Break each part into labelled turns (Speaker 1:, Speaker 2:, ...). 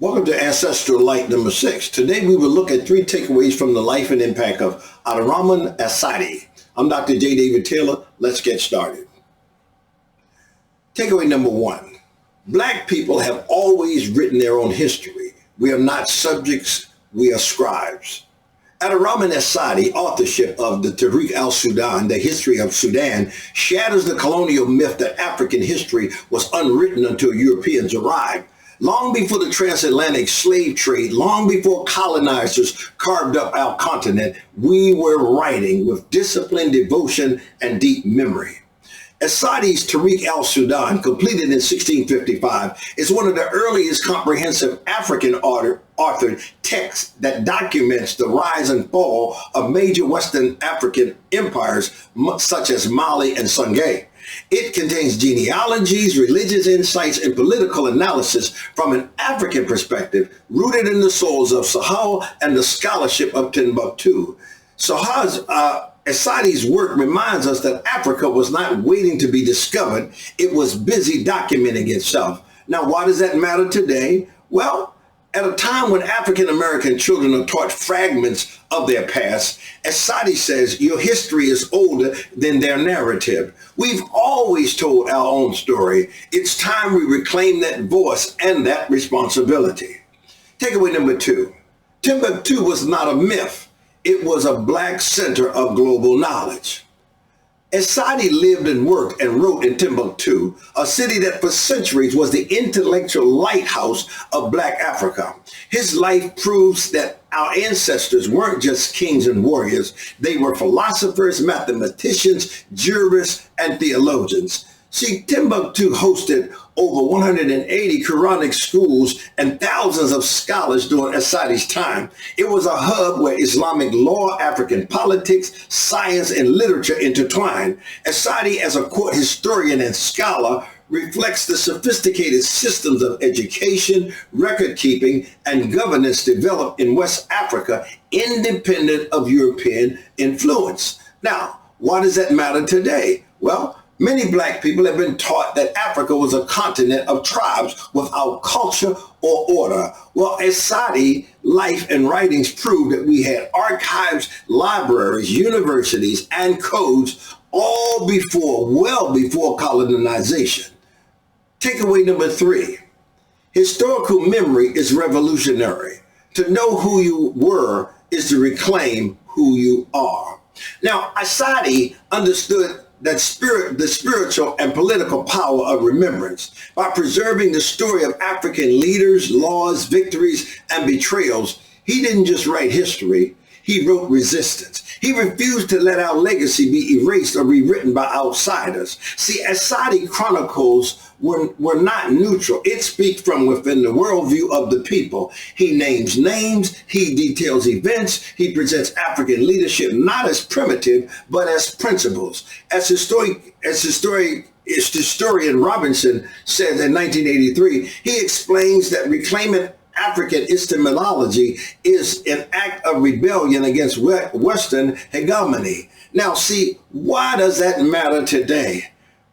Speaker 1: Welcome to Ancestral Light number 6. Today we will look at 3 takeaways from the life and impact of al-Rahman as-Saadi. I'm Dr. J. David Taylor. Let's get started. Takeaway number 1. Black people have always written their own history. We are not subjects, we are scribes. Al-Rahman as-Saadi, authorship of the Tariq al-Sudan, The History of Sudan, shatters the colonial myth that African history was unwritten until Europeans arrived. Long before the transatlantic slave trade, long before colonizers carved up our continent, we were writing with discipline, devotion, and deep memory. As-Saadi's Tariq al-Sudan, completed in 1655, is one of the earliest comprehensive African authored texts that documents the rise and fall of major Western African empires such as Mali and Songhai. It contains genealogies, religious insights, and political analysis from an African perspective, rooted in the souls of Sahel and the scholarship of Timbuktu. As-Saadi's work reminds us that Africa was not waiting to be discovered, it was busy documenting itself. Now, why does that matter today? Well, at a time when African American children are taught fragments of their past, as-Saadi says, your history is older than their narrative. We've always told our own story. It's time we reclaim that voice and that responsibility. Takeaway number 2. Timbuktu was not a myth. It was a black center of global knowledge. As-Saadi lived and worked and wrote in Timbuktu, a city that for centuries was the intellectual lighthouse of Black Africa. His life proves that our ancestors weren't just kings and warriors. They were philosophers, mathematicians, jurists, and theologians. See, Timbuktu hosted over 180 Quranic schools and thousands of scholars during as-Saadi's time. It was a hub where Islamic law, African politics, science, and literature intertwined. As-Saadi, as a court historian and scholar, reflects the sophisticated systems of education, record keeping, and governance developed in West Africa, independent of European influence. Now, why does that matter today? Well, many black people have been taught that Africa was a continent of tribes without culture or order. Well, as-Saadi life and writings prove that we had archives, libraries, universities, and codes well before colonization. Takeaway number 3. Historical memory is revolutionary. To know who you were is to reclaim who you are. Now, as-Saadi understood the spiritual and political power of remembrance. By preserving the story of African leaders, laws, victories, and betrayals, he didn't just write history, he wrote resistance. He refused to let our legacy be erased or rewritten by outsiders. See, as-Saadi chronicles were not neutral. It speaks from within the worldview of the people. He names names, he details events, he presents African leadership not as primitive, but as principles. As historian Robinson said in 1983, he explains that reclaiming African epistemology is an act of rebellion against Western hegemony. Now, see, why does that matter today?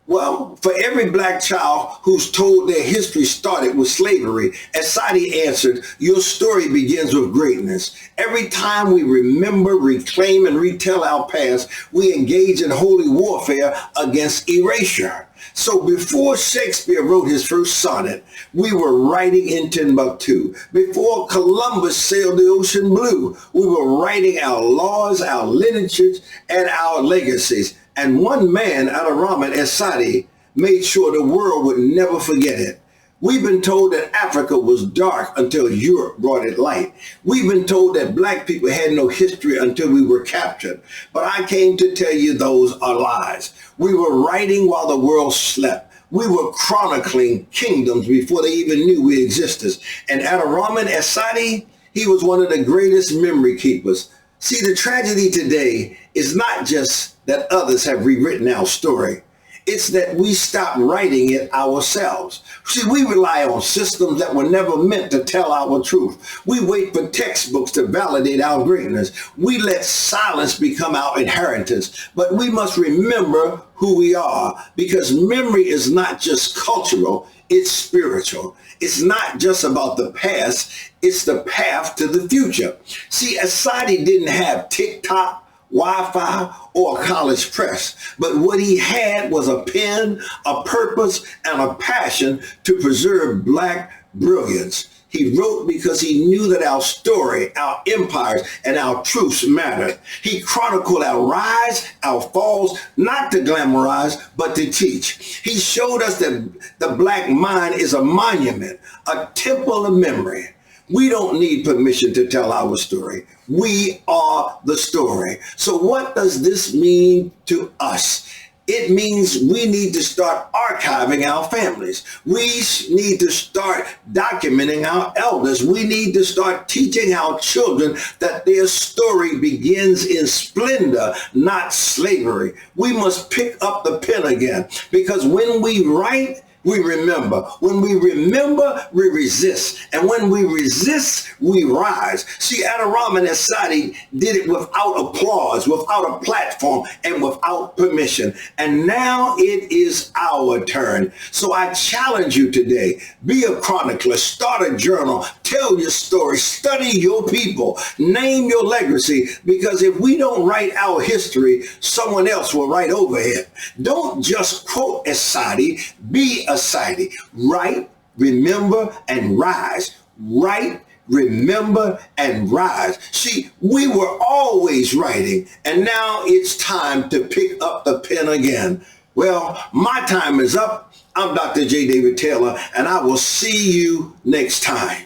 Speaker 1: Well, for every black child who's told their history started with slavery, as-Saadi answered, your story begins with greatness. Every time we remember, reclaim, and retell our past, we engage in holy warfare against erasure. So before Shakespeare wrote his first sonnet, we were writing in Timbuktu. Before Columbus sailed the ocean blue, we were writing our laws, our literatures, and our legacies. And one man, al-Rahman as-Saadi, made sure the world would never forget it. We've been told that Africa was dark until Europe brought it light. We've been told that black people had no history until we were captured. But I came to tell you those are lies. We were writing while the world slept. We were chronicling kingdoms before they even knew we existed. And al-Rahman as-Saadi, he was one of the greatest memory keepers. See, the tragedy today is not just that others have rewritten our story. It's that we stopped writing it ourselves. See, we rely on systems that were never meant to tell our truth. We wait for textbooks to validate our greatness. We let silence become our inheritance. But we must remember who we are, because memory is not just cultural, It's spiritual. It's not just about the past. It's the path to the future. See, Asadi didn't have TikTok, Wi-Fi, or a college press, but what he had was a pen, a purpose, and a passion to preserve Black brilliance. He wrote because he knew that our story, our empires, and our truths mattered. He chronicled our rise, our falls, not to glamorize, but to teach. He showed us that the Black mind is a monument, a temple of memory. We don't need permission to tell our story. We are the story. So what does this mean to us? It means we need to start archiving our families. We need to start documenting our elders. We need to start teaching our children that their story begins in splendor, not slavery. We must pick up the pen again, because when we write, we remember. When we remember, we resist. And when we resist, we rise. See, al-Rahman and Sadi did it without applause, without a platform, and without permission. And now it is our turn. So I challenge you today, be a chronicler, start a journal, tell your story, study your people, name your legacy, because if we don't write our history, someone else will write over it. Don't just quote Asadi, be Asadi. Write, remember, and rise. Write, remember, and rise. See, we were always writing, and now it's time to pick up the pen again. Well, my time is up. I'm Dr. J. David Taylor, and I will see you next time.